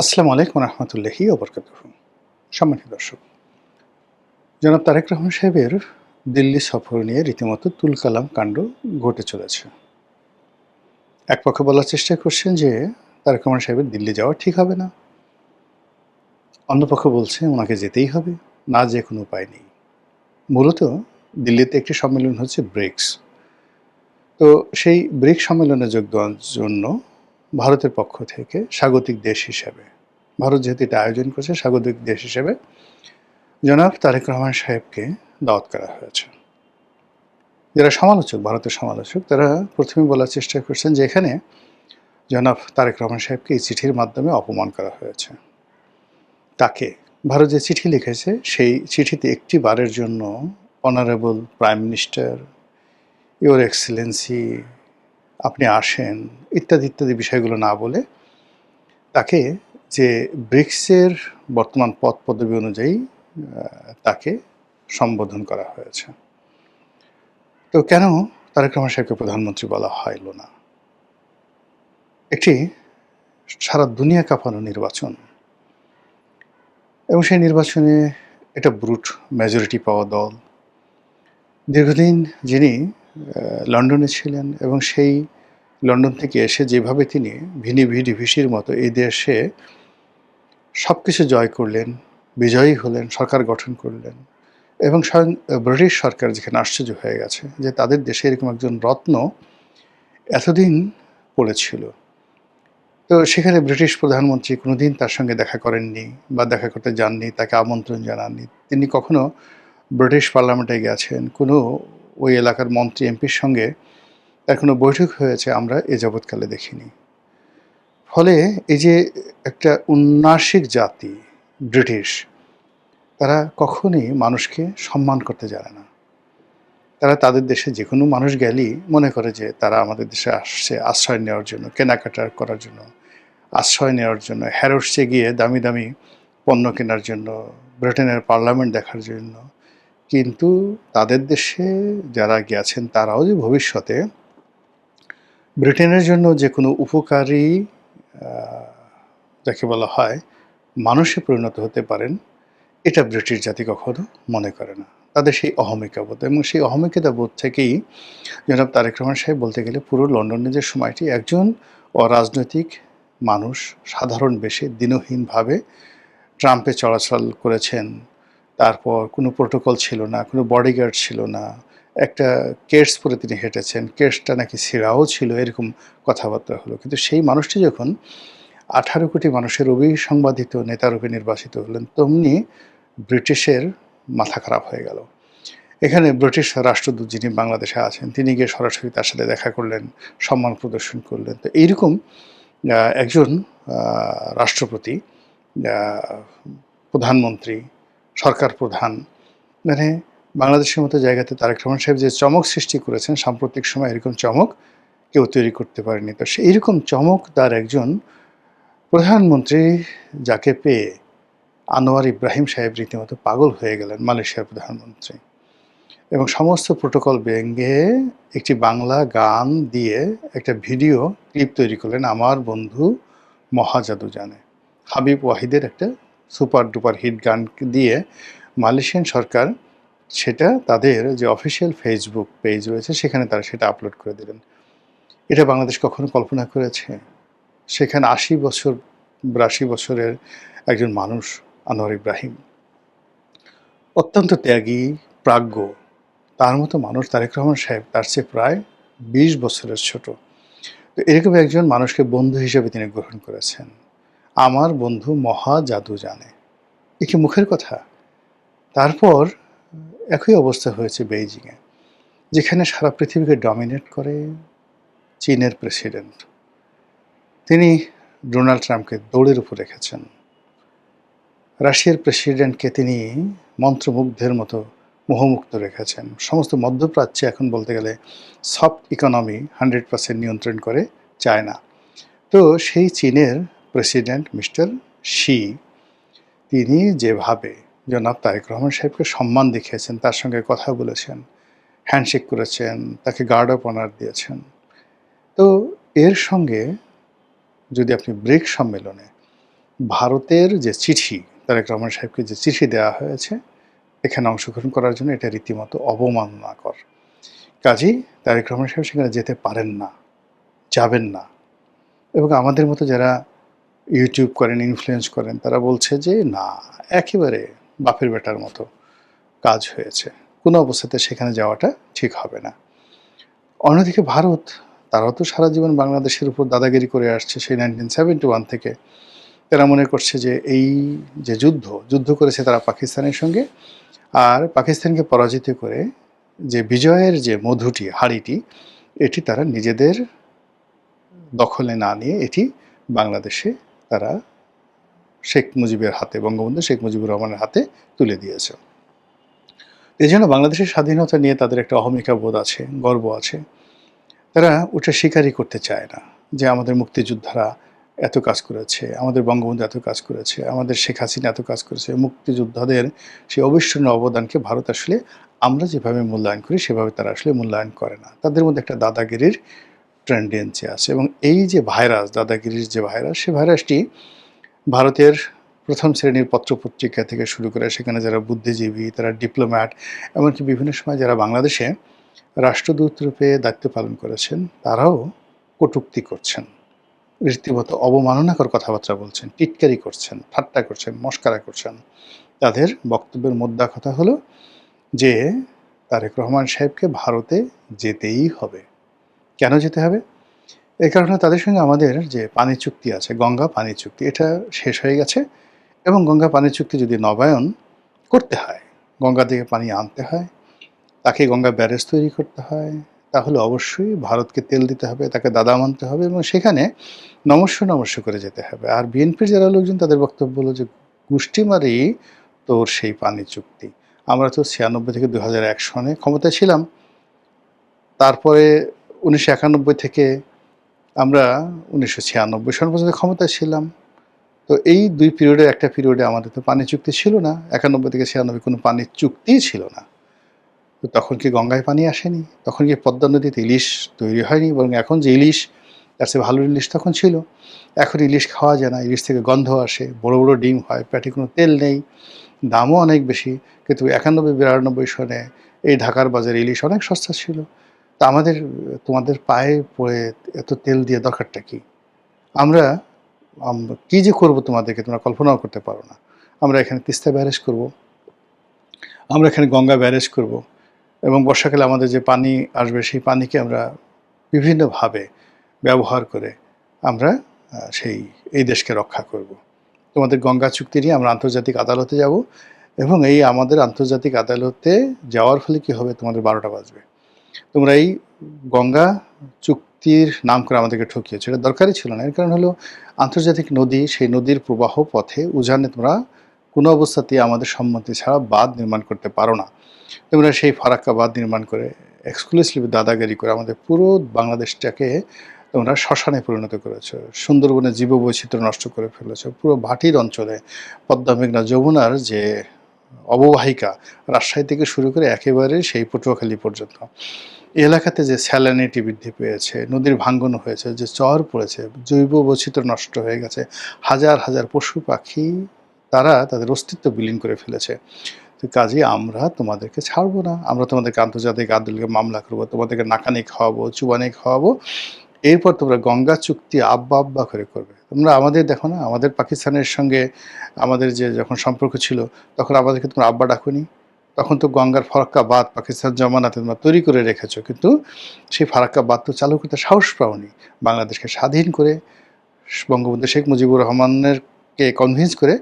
আসসালামু আলাইকুম রহমতুল্লাহি ওবরকাতুহু। সম্মানিত দর্শক, জনাব তারেক রহমান সাহেবের দিল্লি সফর নিয়ে রীতিমতো তুলকালাম কাণ্ড ঘটে চলেছে। এক পক্ষে বলার চেষ্টা করছেন যে তারেক রহমান সাহেবের দিল্লি যাওয়া ঠিক হবে না, অন্য পক্ষ বলছে ওনাকে যেতেই হবে, না যে কোনো উপায় নেই। মূলত দিল্লিতে একটি সম্মেলন হচ্ছে ব্রিক্স। তো সেই ব্রিক্স সম্মেলনে যোগ দেওয়ার জন্য ভারতের পক্ষ থেকে স্বাগতিক দেশ হিসেবে, ভারত যেহেতু এটা আয়োজন করছে, স্বাগতিক দেশ হিসেবে জনাব তারেক রহমান সাহেবকে দাওয়াত করা হয়েছে। যারা সমালোচক, ভারতের সমালোচক, তারা প্রথমে বলার চেষ্টা করছেন যে এখানে জনাব তারেক রহমান সাহেবকে এই চিঠির মাধ্যমে অপমান করা হয়েছে। তাকে ভারত যে চিঠি লিখেছে সেই চিঠিতে একটি বারের জন্য honourable prime minister, your Excellency, আপনি আসেন, ইত্যাদি ইত্যাদি বিষয়গুলো না বলে তাকে যে ব্রিক্সের বর্তমান পদ পদবি অনুযায়ী তাকে সম্বোধন করা হয়েছে। তো কেন তারেক রহমান সাহেবকে প্রধানমন্ত্রী বলা হইল না? একটি সারা দুনিয়া কাঁপানো নির্বাচন, এবং সেই নির্বাচনে একটা ব্রুট মেজরিটি পাওয়া দল, দীর্ঘদিন যিনি লন্ডনে ছিলেন এবং সেই লন্ডন থেকে এসে যেভাবে তিনি ভিডিভিসির মতো এই দেশে সব কিছু জয় করলেন, বিজয়ী হলেন, সরকার গঠন করলেন, এবং স্বয়ং ব্রিটিশ সরকার যেখানে আশ্চর্য হয়ে গেছে যে তাদের দেশে এরকম একজন রত্ন এতদিন পড়েছিল। তো সেখানে ব্রিটিশ প্রধানমন্ত্রী কোনোদিন তার সঙ্গে দেখা করেননি বা দেখা করতে যাননি, তাকে আমন্ত্রণ জানাননি। তিনি কখনো ব্রিটিশ পার্লামেন্টে গেছেন, কোনো ওই এলাকার মন্ত্রী এমপির সঙ্গে তার কোনো বৈঠক হয়েছে আমরা এ যাবৎকালে দেখিনি। ফলে এই যে একটা উন্নাসিক জাতি ব্রিটিশ, তারা কখনোই মানুষকে সম্মান করতে জানে না। তারা তাদের দেশে যে কোনো মানুষ গেলেই মনে করে যে তারা আমাদের দেশে আসছে আশ্রয় নেওয়ার জন্য, কেনাকাটা করার জন্য, আশ্রয় নেওয়ার জন্য, হ্যারোসে গিয়ে দামি দামি পণ্য কেনার জন্য, ব্রিটেনের পার্লামেন্ট দেখার জন্য। কিন্তু তাদের দেশে যারা গেছেন তারাও যে ভবিষ্যতে ব্রিটেনের জন্য যে কোনো উপকারী যাকে বলা হয় মানুষে পরিণত হতে পারেন, এটা ব্রিটিশ জাতি কখনো মনে করে না। তাদের সেই অহমিকাবোধ, এবং সেই অহমিকাবোধ থেকেই জনাব তারেক রহমান সাহেব বলতে গেলে পুরো লন্ডনের যে সময়টি একজন অরাজনৈতিক মানুষ সাধারণ বেশে দিনহীনভাবে ট্রাম্পে চলাচল করেছেন। তারপর কোনো প্রোটোকল ছিল না, কোনো বডিগার্ড ছিল না। একটা কেডস পরে তিনি হেঁটেছেন, কেডসটা নাকি ছেঁড়াও ছিল, এরকম কথাবার্তা হলো। কিন্তু সেই মানুষটি যখন ১৮ কোটি মানুষের অবিসংবাদিত নেতারূপে নির্বাচিত হলেন, তেমনি ব্রিটিশের মাথা খারাপ হয়ে গেল। এখানে ব্রিটিশ রাষ্ট্রদূত যিনি বাংলাদেশে আছেন, তিনি গিয়ে সরাসরি তার সাথে দেখা করলেন, সম্মান প্রদর্শন করলেন। তো এইরকম একজন রাষ্ট্রপতি, প্রধানমন্ত্রী, সরকার প্রধান, মানে বাংলাদেশের মতো জায়গাতে তারেক রহমান সাহেব যে চমক সৃষ্টি করেছেন, সাম্প্রতিক সময় এরকম চমক কেউ তৈরি করতে পারেনি। তো এইরকম চমকদার একজন প্রধানমন্ত্রী যাকে পেয়ে আনোয়ার ইব্রাহিম সাহেব রীতিমতো পাগল হয়ে গেলেন, মালয়েশিয়ার প্রধানমন্ত্রী, এবং সমস্ত প্রোটোকল ভেঙে একটি বাংলা গান দিয়ে একটা ভিডিও ক্লিপ তৈরি করলেন, আমার বন্ধু মহাজাদু জানে, হাবিব ওয়াহিদের একটা সুপার ডুপার হিট গান দিয়ে মালয়েশিয়ান সরকার সেটা তাদের যে অফিসিয়াল ফেসবুক পেজ রয়েছে সেখানে তারা সেটা আপলোড করে দিলেন। এটা বাংলাদেশ কখনো কল্পনা করেছে? সেখানে ৮২ বছরের একজন মানুষ, আনোয়ার ইব্রাহিম, অত্যন্ত ত্যাগী, প্রাজ্ঞ, তার মতো মানুষ তারেক রহমান সাহেব তার চেয়ে প্রায় ২০ বছরের ছোট। তো এরকম একজন মানুষকে বন্ধু হিসেবে তিনি গ্রহণ করেছেন। আমার বন্ধু মহা জাদু জানে, এ কি মুখের কথা? তারপর একই অবস্থা হয়েছে বেইজিংয়ে, যেখানে সারা পৃথিবীকে ডমিনেট করে চীনের প্রেসিডেন্ট। তিনি ডোনাল্ড ট্রাম্পকে দৌড়ের উপর রেখেছেন। রাশিয়ার প্রেসিডেন্টকে তিনি মন্ত্রমুগ্ধের মতো মোহমুক্ত রেখেছেন। সমস্ত মধ্যপ্রাচ্যে এখন বলতে গেলে সফট ইকোনমি 100% নিয়ন্ত্রণ করে চায়না। তো সেই চীনের প্রেসিডেন্ট মিস্টার শি, তিনি যেভাবে জনাব তারেক রহমান সাহেবকে সম্মান দেখিয়েছেন, তার সঙ্গে কথা বলেছেন, হ্যান্ডশেক করেছেন, তাকে গার্ড অফ অনার দিয়েছেন। তো এর সঙ্গে যদি আপনি ব্রিক্স সম্মেলনে ভারতের যে চিঠি, তারেক রহমান সাহেবকে যে চিঠি দেওয়া হয়েছে এখানে অংশগ্রহণ করার জন্য, এটা রীতিমতো অবমাননাকর। কাজেই তারেক রহমান সাহেব সেখানে যেতে পারেন না, যাবেন না। এবং আমাদের মতো যারা ইউটিউব করেন, ইনফ্লুয়েন্স করেন, তারা বলছে যে না, একেবারে বাপের বেটার মতো কাজ হয়েছে, কোনো অবস্থাতে সেখানে যাওয়াটা ঠিক হবে না। অন্যদিকে ভারত, তারাও তো সারা জীবন বাংলাদেশের উপর দাদাগিরি করে আসছে সেই 1971 থেকে। তারা মনে করছে যে এই যে যুদ্ধ করেছে তারা পাকিস্তানের সঙ্গে, আর পাকিস্তানকে পরাজিত করে যে বিজয়ের যে মধুটি, হাড়িটি, এটি তারা নিজেদের দখলে না নিয়ে এটি বাংলাদেশে তারা শেখ মুজিবের হাতে, বঙ্গবন্ধু শেখ মুজিবুর রহমানের হাতে তুলে দিয়েছে। এই জন্য বাংলাদেশের স্বাধীনতা নিয়ে তাদের একটা অহমিকা বোধ আছে, গর্ব আছে। তারা ওটা স্বীকারই করতে চায় না যে আমাদের মুক্তিযোদ্ধারা এত কাজ করেছে, আমাদের বঙ্গবন্ধু এত কাজ করেছে, আমাদের শেখ হাসিনা এত কাজ করেছে। মুক্তিযোদ্ধাদের সেই অবিস্মরণীয় অবদানকে ভারত আসলে আমরা যেভাবে মূল্যায়ন করি সেভাবে তারা আসলে মূল্যায়ন করে না। তাদের মধ্যে একটা দাদাগিরির টেন্ডেন্সি আছে, এবং এই যে ভাইরাস, দাদাগিরির যে ভাইরাস, সে ভাইরাসটি ভারতের প্রথম শ্রেণীর পত্রপত্রিকা থেকে শুরু করে সেখানে যারা বুদ্ধিজীবী, তারা ডিপ্লোম্যাট, এমনকি বিভিন্ন সময় যারা বাংলাদেশে রাষ্ট্রদূত রূপে দায়িত্ব পালন করেছেন, তারাও কটূক্তি করছেন, রীতিমতো অবমাননাকর কথাবার্তা বলছেন, টিটকারি করছেন, ঠাট্টা করছেন, মশকরা করছেন। তাদের বক্তব্যের মোদ্দা কথা হলো যে তারেক রহমান সাহেবকে ভারতে যেতেই হবে। কেন যেতে হবে? এই কারণে তাদের সঙ্গে আমাদের যে পানি চুক্তি আছে, গঙ্গা পানি চুক্তি, এটা শেষ হয়ে গেছে। এবং গঙ্গা পানি চুক্তি যদি নবায়ন করতে হয়, গঙ্গা থেকে পানি আনতে হয়, তাকে গঙ্গা ব্যারেজ তৈরি করতে হয়, তাহলে অবশ্যই ভারতকে তেল দিতে হবে, তাকে দাদা মানতে হবে, এবং সেখানে নমস্য করে যেতে হবে। আর বিএনপির যারা লোকজন, তাদের বক্তব্য হলো যে গোষ্ঠী মারি তোর সেই পানি চুক্তি। আমরা তো 96 থেকে 2001 সনে ক্ষমতায় ছিলাম, তারপরে 1991 থেকে আমরা 1996 সন পর্যন্ত ক্ষমতায় ছিলাম। তো এই দুই পিরিয়ডের একটা পিরিয়ডে আমাদের তো পানি চুক্তি ছিল না। 91 থেকে 96 কোনো পানির চুক্তিই ছিল না। তো তখন কি গঙ্গায় পানি আসেনি? তখন কি পদ্মা নদীতে ইলিশ তৈরি হয়নি? বরং এখন যে ইলিশ, তার চেয়ে ভালো ইলিশ তখন ছিল। এখন ইলিশ খাওয়া যায় না, ইলিশ থেকে গন্ধ আসে, বড় বড় ডিম হয়, পেটে কোনো তেল নেই, দামও অনেক বেশি। কিন্তু 91-92 সনে এই ঢাকার বাজারে ইলিশ অনেক সস্তা ছিল। তা আমাদের, তোমাদের পায়ে পড়ে এত তেল দিয়ে দরকারটা কি? আমরা কী যে করবো তোমাদেরকে, তোমরা কল্পনাও করতে পারো না। আমরা এখানে তিস্তা ব্যারেজ করব, আমরা এখানে গঙ্গা ব্যারেজ করব, এবং বর্ষাকালে আমাদের যে পানি আসবে সেই পানিকে আমরা বিভিন্নভাবে ব্যবহার করে আমরা এই দেশকে রক্ষা করব। তোমাদের গঙ্গা চুক্তি নিয়ে আমরা আন্তর্জাতিক আদালতে যাব, এবং এই আমাদের আন্তর্জাতিক আদালতে যাওয়ার ফলে কী হবে, তোমাদের 12টা বাজবে। তোমরা এই গঙ্গা চুক্তির নাম করে আমাদেরকে ঠকিয়েছো, এটা দরকারই ছিল না। এর কারণ হলো আন্তর্জাতিক নদী, সেই নদীর প্রবাহ পথে উজানে তোমরা কোনো অবস্থাতেই আমাদের সম্মতি ছাড়া বাঁধ নির্মাণ করতে পারো না। তোমরা সেই ফারাক্কা বাঁধ নির্মাণ করে এক্সক্লুসিভ দাদাগিরি করে আমাদের পুরো বাংলাদেশটাকে তোমরা শ্মশানে পরিণত করেছো। সুন্দরবনের জীববৈচিত্র্য নষ্ট করে ফেলেছো। পুরো ভাটির অঞ্চলে পদ্মা, মেঘনা, যমুনার যে অববাহিকা, রাজশাহী থেকে শুরু করে একেবারে সেই পটুয়াখালী পর্যন্ত, এই এলাকাতে যে স্যালানিটি বৃদ্ধি পেয়েছে, নদীর ভাঙ্গন হয়েছে, যে চর পড়েছে, জৈব বৈচিত্র্য নষ্ট হয়ে গেছে, হাজার হাজার পশু পাখি তারা তাদের অস্তিত্ব বিলীন করে ফেলেছে। তো কাজেই আমরা তোমাদেরকে ছাড়বো না, আমরা তোমাদেরকে আন্তর্জাতিক আদালতে মামলা করবো, তোমাদেরকে নাকানি খাওয়াবো, চুবানি খাওয়াবো। এরপর তোমরা গঙ্গা চুক্তি আব্বা আব্বা করে করবে। তোমরা আমাদের দেখো না, আমাদের পাকিস্তানের সঙ্গে আমাদের যে যখন সম্পর্ক ছিল, তখন আমাদেরকে তোমরা আব্বা ডাকুনি। তখন তো গঙ্গার ফারাক্কা বাঁধ পাকিস্তান জমানাতে তোমরা তৈরি করে রেখেছো, কিন্তু সেই ফারাক্কা বাঁধ তো চালু করতে সাহস পাওনি। বাংলাদেশকে স্বাধীন করে বঙ্গবন্ধু শেখ মুজিবুর রহমানেরকে কনভিন্স করে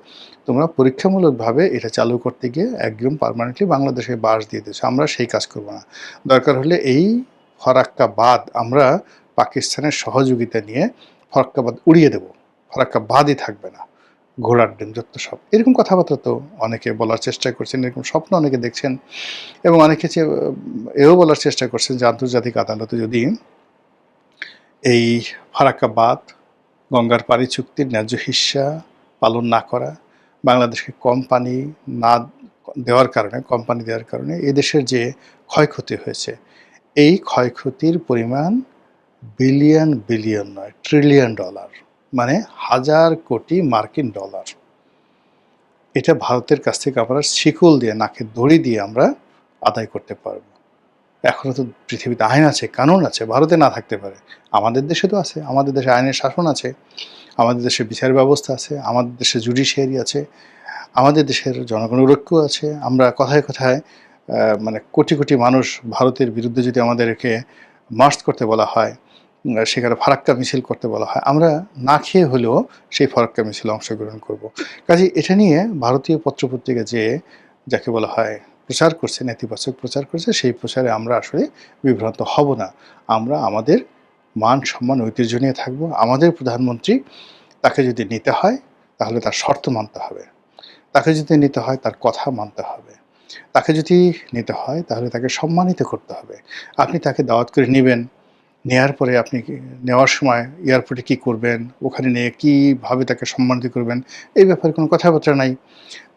তোমরা পরীক্ষামূলকভাবে এটা চালু করতে গিয়ে একদম পার্মানেন্টলি বাংলাদেশে বাস দিয়ে দিয়েছো। আমরা সেই কাজ করব না। দরকার হলে এই ফারাক্কা বাঁধ আমরা পাকিস্তানের সহযোগিতা নিয়ে ফারাক্কা বাঁধ উড়িয়ে দেব, ফারাক্কা বাঁধই থাকবে না, ঘোড়ার ডিম যত সব। এরকম কথাবার্তা তো অনেকে বলার চেষ্টা করছেন, এরকম স্বপ্ন অনেকে দেখছেন, এবং অনেকে এও বলার চেষ্টা করছেন যে আন্তর্জাতিক আদালতে যদি এই ফারাক্কা বাঁধ, গঙ্গার পানি চুক্তির ন্যায্য হিস্যা পালন না করা, বাংলাদেশকে কম পানি দেওয়ার কারণে এদেশের যে ক্ষয়ক্ষতি হয়েছে, এই ক্ষয়ক্ষতির পরিমাণ বিলিয়ন বিলিয়ন নয়, $1 ট্রিলিয়ন। মানে 1000 কোটি মার্কিন ডলার। এটা ভারতের কাছ থেকে আমরা শিকল দিয়ে, নাকে দড়ি দিয়ে আমরা আদায় করতে পারব। এখনো তো পৃথিবীতে আইন আছে, কানুন আছে, ভারতে না থাকতে পারে। আমাদের দেশে তো আছে। আমাদের দেশে আইনের শাসন আছে, আমাদের দেশে বিচার ব্যবস্থা আছে, আমাদের দেশে জুডিশিয়ারি আছে, আমাদের দেশের জনগণের ঐক্য আছে। আমরা কথায় কথায় মানে কোটি কোটি মানুষ ভারতের বিরুদ্ধে যদি আমাদেরকে মার্চ করতে বলা হয়, সেখানে ফারাক্কা মিছিল করতে বলা হয়, আমরা না খেয়ে হলেও সেই ফারাক্কা মিছিলে অংশগ্রহণ করব। কাজেই এটা নিয়ে ভারতীয় পত্রপত্রিকা যে যাকে বলা হয় প্রচার করছে, নেতিবাচক প্রচার করছে, সেই প্রচারে আমরা আসলে বিভ্রান্ত হব না। আমরা আমাদের মান সম্মান ঐতিহ্য নিয়ে থাকবো। আমাদের প্রধানমন্ত্রী, তাকে যদি নিতে হয় তাহলে তার শর্ত মানতে হবে, তাকে যদি নিতে হয় তার কথা মানতে হবে, তাকে যদি নিতে হয় তাহলে তাকে সম্মানিত করতে হবে। আপনি তাকে দাওয়াত করে নিবেন, নেয়ার পরে আপনি নেওয়ার সময় এয়ারপোর্টে কী করবেন, ওখানে নিয়ে কীভাবে তাকে সম্মানিত করবেন, এই ব্যাপারে কোনো কথাবার্তা নাই।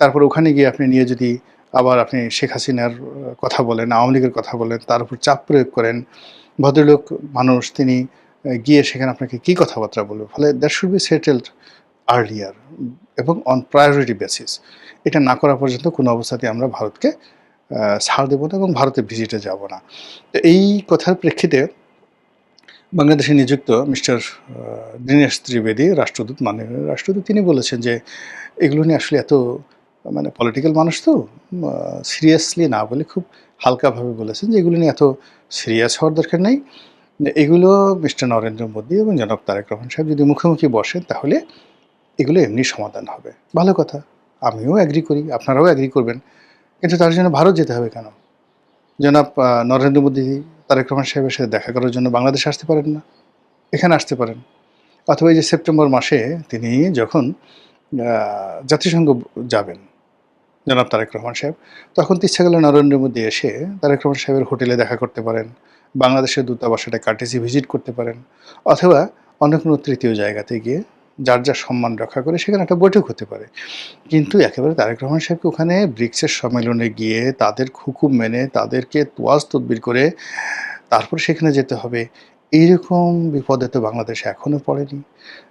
তারপর ওখানে গিয়ে আপনি নিয়ে যদি আবার আপনি শেখ হাসিনার কথা বলেন, আওয়ামী লীগের কথা বলেন, তার উপর চাপ প্রয়োগ করেন, ভদ্রলোক মানুষ তিনি গিয়ে সেখানে আপনাকে কী কথাবার্তা বলবে? ফলে that should be settled earlier এবং অন প্রায়োরিটি বেসিস। এটা না করা পর্যন্ত কোনো অবস্থাতেই আমরা ভারতকে ছাড় দেব না এবং ভারতের ভিজিটে যাব না। তো এই কথার প্রেক্ষিতে বাংলাদেশে নিযুক্ত মিস্টার দীনেশ ত্রিবেদী রাষ্ট্রদূত, মাননীয় রাষ্ট্রদূত, তিনি বলেছেন যে এগুলো নিয়ে আসলে এত মানে পলিটিক্যাল মানুষ তো সিরিয়াসলি না বলে খুব হালকাভাবে বলেছেন যে এগুলো নিয়ে এত সিরিয়াস হওয়ার দরকার নেই। এগুলো মিস্টার নরেন্দ্র মোদী এবং জনাব তারেক রহমান সাহেব যদি মুখোমুখি বসেন তাহলে এগুলো এমনি সমাধান হবে। ভালো কথা, আমিও অ্যাগ্রি করি, আপনারাও অ্যাগ্রি করবেন। কিন্তু তার জন্য ভারত যেতে হবে কেন? জনাব নরেন্দ্র মোদী তারেক রহমান সাহেবের সাথে দেখা করার জন্য বাংলাদেশে আসতে পারেন না? এখানে আসতে পারেন। অথবা এই যে সেপ্টেম্বর মাসে তিনি যখন জাতিসংঘ যাবেন জনাব তারেক রহমান সাহেব, তখন তো ইচ্ছা করলে নরেন্দ্র মোদী এসে তারেক রহমান সাহেবের হোটেলে দেখা করতে পারেন, বাংলাদেশের দূতাবাসে কার্টেসি ভিজিট করতে পারেন, অথবা অন্য কোনো তৃতীয় জায়গাতে গিয়ে যার যার সম্মান রক্ষা করে সেখানে একটা বৈঠক হতে পারে। কিন্তু একেবারে তারেক রহমান সাহেবকে ওখানে ব্রিক্সের সম্মেলনে গিয়ে তাদের হুকুম মেনে তাদেরকে তোয়াজ তদবির করে তারপর সেখানে যেতে হবে, এইরকম বিপদে তো বাংলাদেশে এখনও পড়েনি।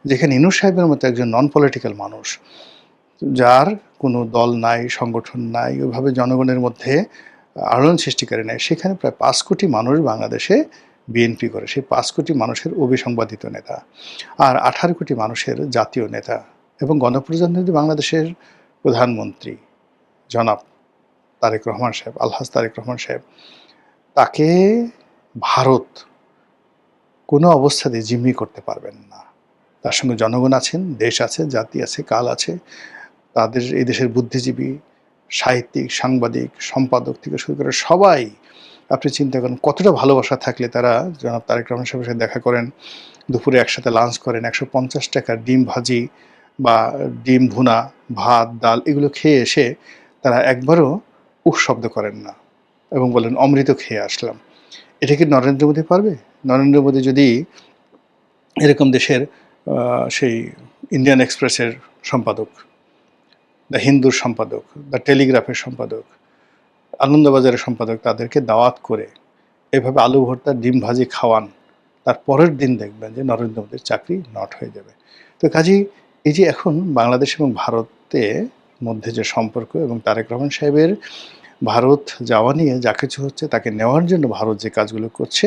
যেখানে ইনুস সাহেবের মতো একজন নন পলিটিক্যাল মানুষ, যার কোনো দল নাই, সংগঠন নাই, ওইভাবে জনগণের মধ্যে আলোড়ন সৃষ্টিকারী নাই, সেখানে প্রায় 5 কোটি মানুষ বাংলাদেশে বিএনপি করে। সেই 5 কোটি মানুষের অবিসংবাদিত নেতা আর 18 কোটি মানুষের জাতীয় নেতা এবং গণপ্রজাতন্ত্রী বাংলাদেশের প্রধানমন্ত্রী জনাব তারেক রহমান সাহেব, আলহাজ তারেক রহমান সাহেব, তাকে ভারত কোনো অবস্থাতেই জিম্মি করতে পারবেন না। তার সঙ্গে জনগণ আছেন, দেশ আছে, জাতি আছে, কাল আছে। তাদের এই দেশের বুদ্ধিজীবী, সাহিত্যিক, সাংবাদিক, সম্পাদক থেকে শুরু করে সবাই, আপনি চিন্তা করেন কতটা ভালোবাসা থাকলে তারা জনাব তারেক রহমান সাহেবের সাথে দেখা করেন, দুপুরে একসাথে লাঞ্চ করেন, 150 টাকার ডিম ভাজি বা ডিম ভুনা, ভাত, ডাল এগুলো খেয়ে এসে তারা একবারও উফ শব্দ করেন না এবং বলেন অমৃত খেয়ে আসলাম। এটা কি নরেন্দ্র মোদী পারবে? নরেন্দ্র মোদী যদি এরকম দেশের সেই ইন্ডিয়ান এক্সপ্রেসের সম্পাদক, দ্য হিন্দুর সম্পাদক, দ্য টেলিগ্রাফের সম্পাদক, আনন্দবাজারের সম্পাদক, তাদেরকে দাওয়াত করে এভাবে আলু ভর্তা ডিম ভাজি খাওয়ান, তার পরের দিন দেখবেন যে নরেন্দ্র মোদীর চাকরি নট হয়ে যাবে। তো কাজেই এই যে এখন বাংলাদেশ এবং ভারতের মধ্যে যে সম্পর্ক এবং তারেক রহমান সাহেবের ভারত যাওয়া নিয়ে যা কিছু হচ্ছে, তাকে নেওয়ার জন্য ভারত যে কাজগুলো করছে,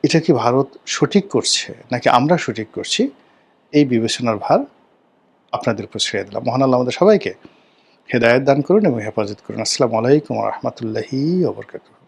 এটা কি ভারত সঠিক করছে নাকি আমরা সঠিক করছি, এই বিবেচনার ভার আপনাদের উপর ছেড়ে দিলাম। মহান আল্লাহ আমাদের সবাইকে হেদায়েত দান করুন এবং হেফাজত করুন। আসসালামু আলাইকুম ওয়া রাহমাতুল্লাহি ওয়া বারাকাতুহু।